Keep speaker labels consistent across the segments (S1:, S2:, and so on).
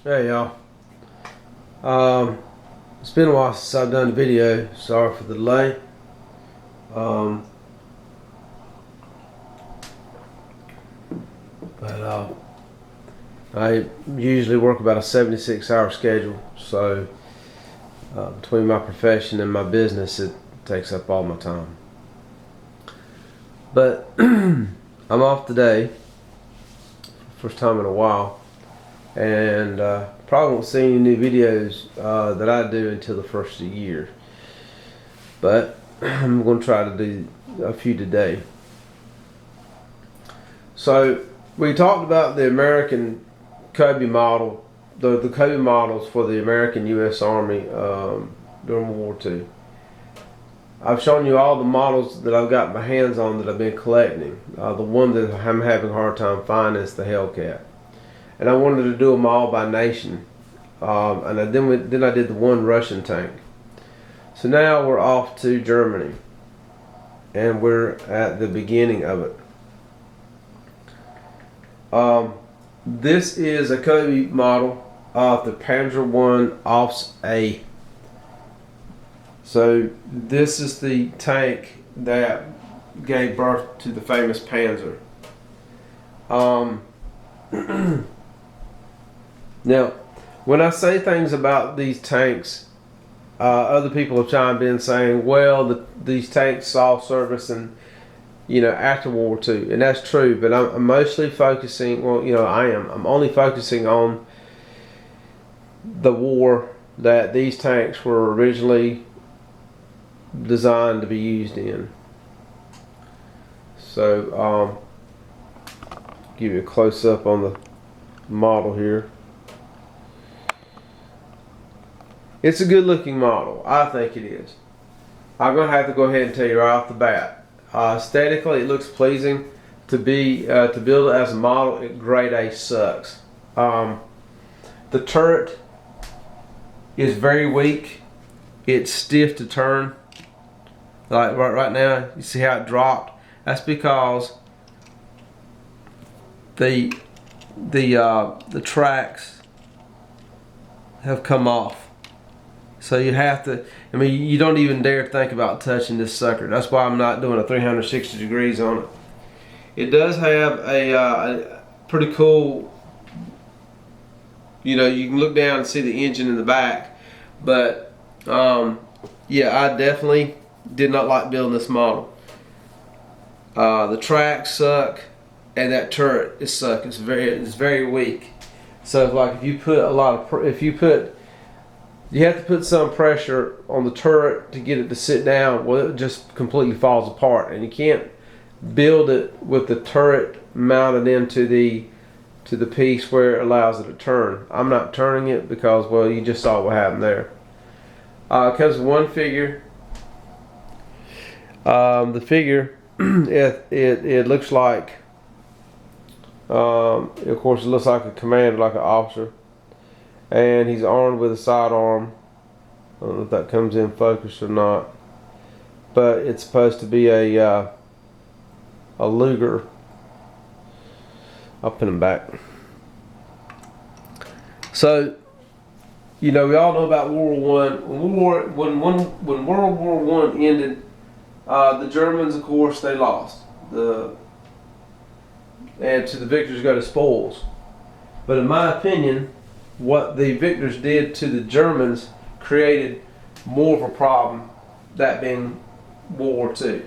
S1: Hey y'all. It's been a while since I've done a video. Sorry for the delay. Um, but I usually work about a 76-hour schedule. So between my profession and my business, it takes up all my time. But I'm off today. First time in a while. And probably won't see any new videos that I do until the first of the year, but I'm going to try to do a few today. So we talked about the American Cobi model, the Cobi models for the American U.S. Army during World War II. I've shown you all the models that I've got my hands on that I've been collecting. The one that I'm having a hard time finding is the Hellcat. And I wanted to do them all by nation, and then I did the one Russian tank. So now we're off to Germany, and we're at the beginning of it. This is a Cobi model of the Panzer I Aufs A. So this is the tank that gave birth to the famous Panzer. Now, when I say things about these tanks, other people have chimed in saying, well, these tanks saw service after World War II, and that's true, but I'm mostly focusing, I'm only focusing on the war that these tanks were originally designed to be used in. So, give you a close-up on the model here. It's a good looking model. I think it is. I'm going to have to go ahead and tell you right off the bat. Aesthetically, it looks pleasing. To build it as a model, grade A sucks. The turret is very weak. It's stiff to turn. Like right now, you see how it dropped? That's because the tracks have come off. So you have to, you don't even dare think about touching this sucker. That's why I'm not doing a 360 degrees on it. It does have a pretty cool, you can look down and see the engine in the back. But, yeah, I definitely did not like building this model. The tracks suck, and that turret is suck. It's very weak. So if you put you have to put some pressure on the turret to get it to sit down. Well, it just completely falls apart, and you can't build it with the turret mounted into the piece where it allows it to turn. I'm not turning it because, well, you just saw what happened there. It comes with one figure. The figure, it looks like, of course, it looks like a commander, like an officer. And he's armed with a sidearm. I don't know if that comes in focus or not, but it's supposed to be a Luger. I'll put him back. So, we all know about World War I. When World War I ended, the Germans, of course, they lost. And to the victors go the spoils. But in my opinion, what the victors did to the Germans created more of a problem, that being World War II.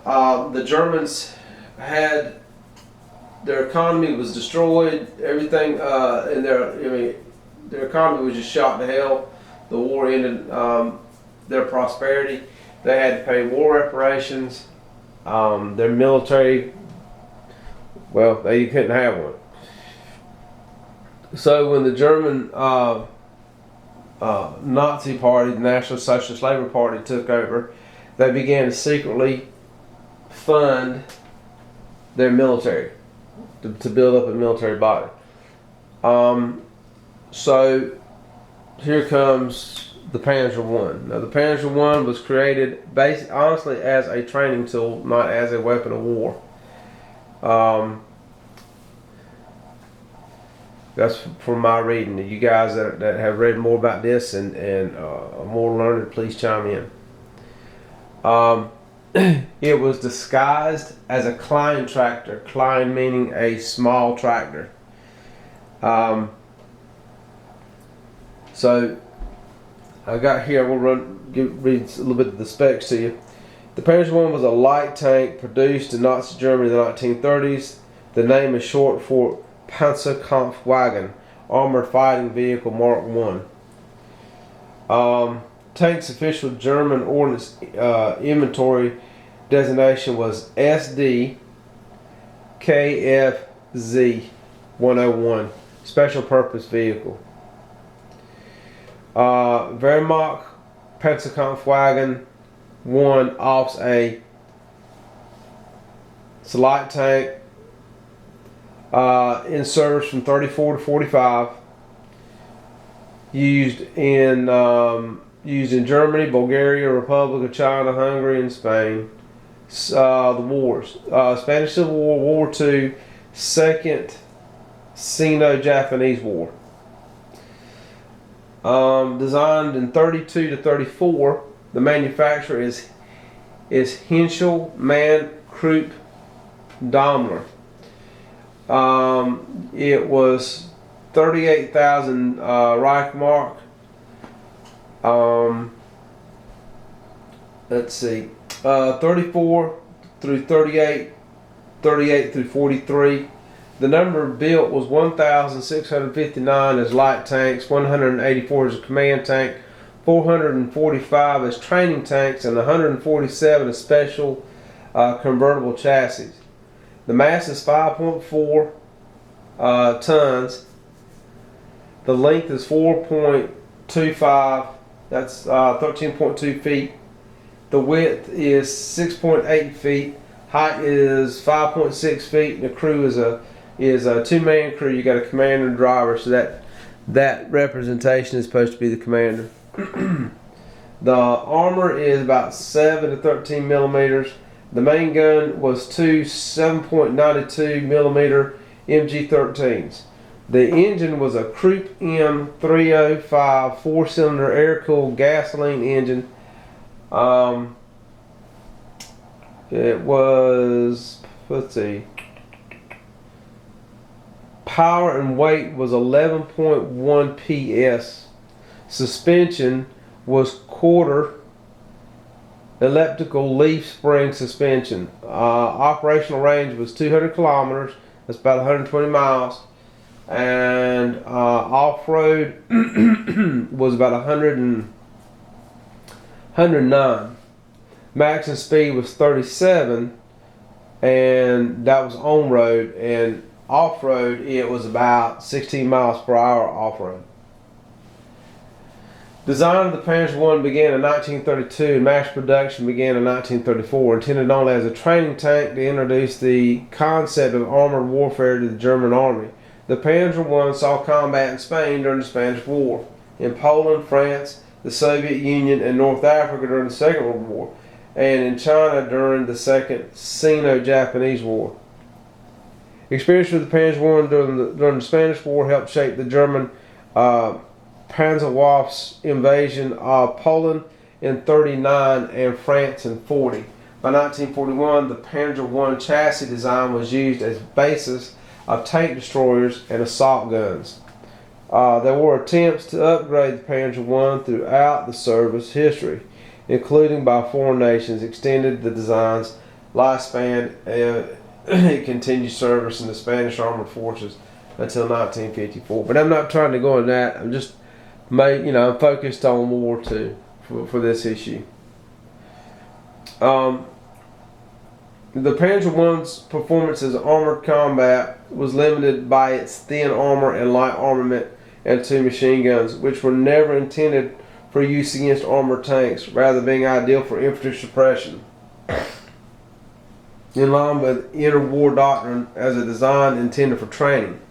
S1: The Germans had, their economy was destroyed, everything in their economy was just shot to hell. The war ended their prosperity. They had to pay war reparations. Their military, well, they couldn't have one. So when the German Nazi Party, the National Socialist Labor Party, took over, they began to secretly fund their military to build up a military body. So here comes the Panzer I. Now the Panzer I was created honestly as a training tool, not as a weapon of war. That's from my reading. You guys that have read more about this and are more learned, please chime in. It was disguised as a Klein tractor. Klein meaning a small tractor. So I got here. I will read a little bit of the specs to you. The Panzer I was a light tank produced in Nazi Germany in the 1930s. The name is short for Panzerkampfwagen, armored fighting vehicle Mark I. Tank's official German ordnance inventory designation was SD KFZ 101, special purpose vehicle. Wehrmacht Panzerkampfwagen 1 Aufs A. It's a light tank in service from 34 to 45. Used in Germany, Bulgaria, Republic of China, Hungary, and Spain. The wars: Spanish Civil War, World War II, Second Sino-Japanese War. Designed in 32 to 34. The manufacturer is Henschel, Mann, Krupp, Daimler. It was 38,000 Reichmark. Let's see, 34 through 38, 38 through 43. The number built was 1,659 as light tanks, 184 as a command tank, 445 as training tanks, and 147 as special convertible chassis. The mass is 5.4 tons. The length is 4.25. That's 13.2 feet. The width is 6.8 feet. Height is 5.6 feet. And the crew is a 2-man crew. You got a commander and driver, so that representation is supposed to be the commander. The armor is about 7 to 13 millimeters. The main gun was two 7.92 millimeter MG13s. The engine was a Krupp M305 4-cylinder air-cooled gasoline engine. It was, let's see, power and weight was 11.1 PS. Suspension was quarter elliptical leaf spring suspension. Operational range was 200 kilometers. That's about 120 miles. And off-road was about 109. Maximum speed was 37, and that was on-road. And off-road, it was about 16 miles per hour off-road. Design of the Panzer I began in 1932 and mass production began in 1934, intended only as a training tank to introduce the concept of armored warfare to the German army. The Panzer I saw combat in Spain during the Spanish War, in Poland, France, the Soviet Union, and North Africa during the Second World War, and in China during the Second Sino-Japanese War. Experience with the Panzer I during the Spanish War helped shape the German Panzerwaffen's invasion of Poland in 39 and France in 40. By 1941, the Panzer I chassis design was used as basis of tank destroyers and assault guns. There were attempts to upgrade the Panzer I throughout the service history, including by foreign nations, extended the design's lifespan. It continued service in the Spanish Armored Forces until 1954. But I'm not trying to go on that. I'm just I'm focused on World War II for this issue. The Panzer I's performance as armored combat was limited by its thin armor and light armament and 2 machine guns, which were never intended for use against armored tanks, rather being ideal for infantry suppression. In line with interwar doctrine as a design intended for training,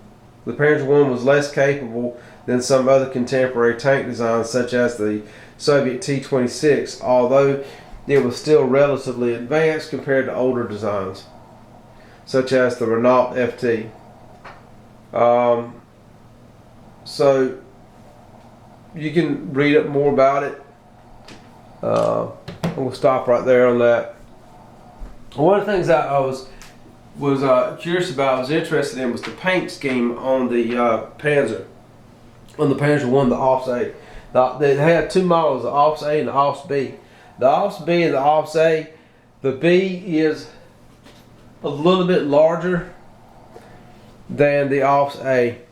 S1: the Panzer I was less capable than some other contemporary tank designs, such as the Soviet T-26, although it was still relatively advanced compared to older designs, such as the Renault FT. So you can read up more about it. We'll stop right there on that. One of the things that I was curious about, I was interested in, was the paint scheme on the Panzer. On the Panzer 1, the Aufs A. They had two models, the Aufs A and the Aufs B. The Aufs B and the Aufs A, the B is a little bit larger than the Aufs A.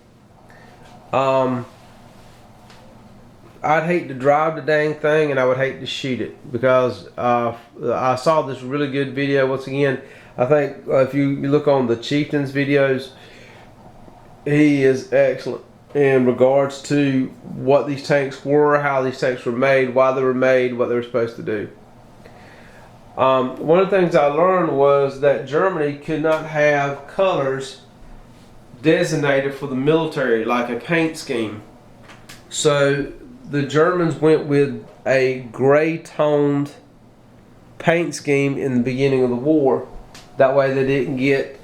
S1: I'd hate to drive the dang thing, and I would hate to shoot it, because I saw this really good video. Once again, I think if you look on the Chieftain's videos, he is excellent in regards to what these tanks were, how these tanks were made, why they were made, what they were supposed to do. One of the things I learned was that Germany could not have colors designated for the military, like a paint scheme. So the Germans went with a gray toned paint scheme in the beginning of the war. That way they didn't get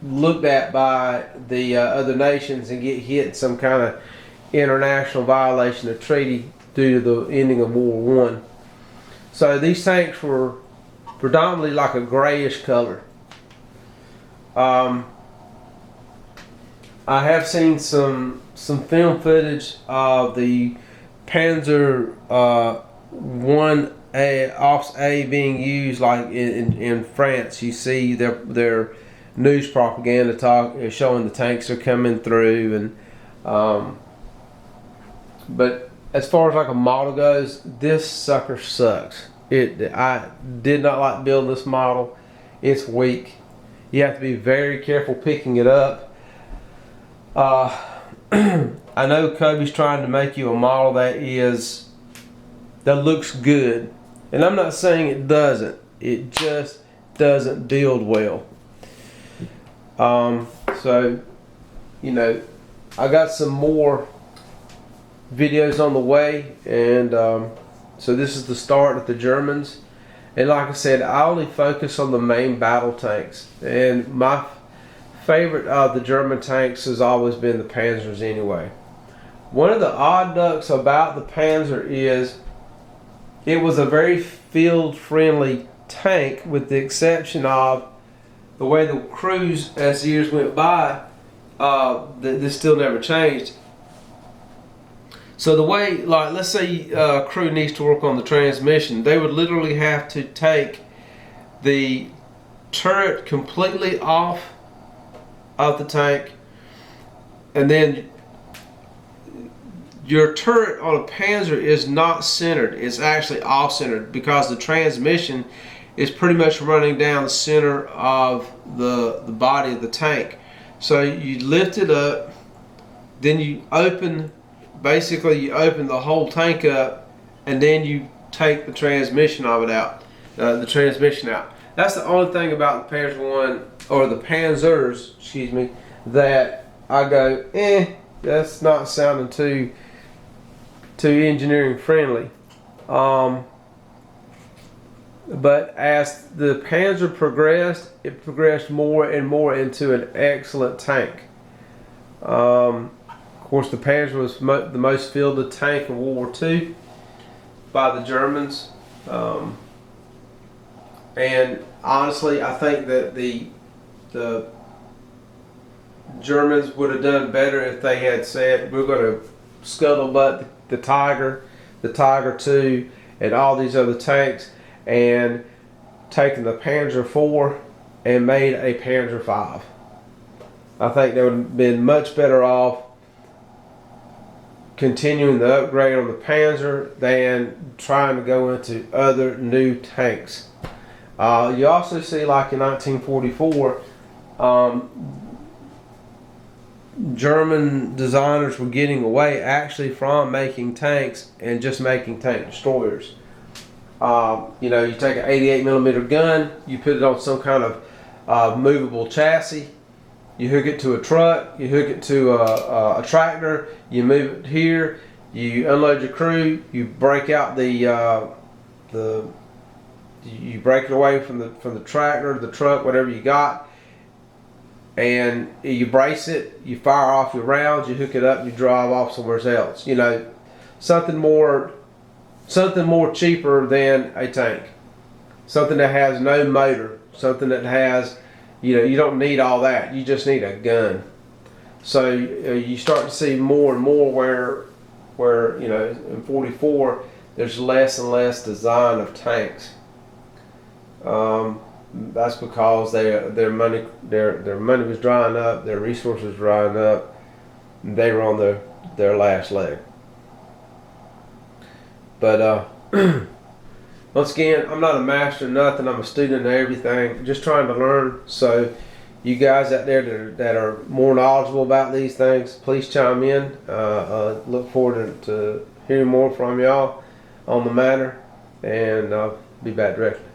S1: looked at by the other nations and get hit some kind of international violation of treaty due to the ending of World War I. So these tanks were predominantly like a grayish color. I have seen some film footage of the Panzer 1A, Aufs A being used, like in France. You see their news propaganda showing the tanks are coming through, and but as far as like a model goes, this sucker sucks. I did not like building this model. It's weak. You have to be very careful picking it up. I know Cobi's trying to make you a model that looks good, and I'm not saying it doesn't. It just doesn't build well. So, you know, I got some more videos on the way, and so this is the start of the Germans. And like I said, I only focus on the main battle tanks, and my favorite of the German tanks has always been the Panzers anyway. One of the odd ducks about the Panzer is it was a very field friendly tank, with the exception of the way the crews, as the years went by, this still never changed. So the way, like, let's say a crew needs to work on the transmission, they would literally have to take the turret completely off of the tank, and then your turret on a Panzer is not centered. It's actually off-centered, because the transmission is pretty much running down the center of the body of the tank. So you lift it up, then you open the whole tank up, and then you take the transmission of it out, the transmission out. That's the only thing about the Panzer 1, or the Panzers, excuse me, that I go, that's not sounding too engineering friendly. But as the Panzer progressed, it progressed more and more into an excellent tank. Of course, the Panzer was the most fielded tank in World War II by the Germans. And honestly, I think that the Germans would have done better if they had said, we're going to scuttlebutt the Tiger II, and all these other tanks, and taken the Panzer IV and made a Panzer V. I think they would have been much better off continuing the upgrade on the Panzer than trying to go into other new tanks. You also see, like in 1944, German designers were getting away actually from making tanks and just making tank destroyers. You know, you take an 88mm gun, you put it on some kind of movable chassis, you hook it to a truck, you hook it to a tractor, you move it here, you unload your crew, you break out you break it away from the tractor, the truck, whatever you got. and you brace it, you fire off your rounds, you hook it up, you drive off somewhere else. You know, something more cheaper than a tank. Something that has no motor. Something that has, you know, you don't need all that. You just need a gun. So you start to see more and more where you know, in 44 there's less and less design of tanks. That's because their money was drying up, their resources drying up, and they were on their last leg. But once again, I'm not a master of nothing. I'm a student of everything, just trying to learn. So you guys out there that are more knowledgeable about these things, please chime in. Look forward to hearing more from y'all on the matter, and I'll be back directly.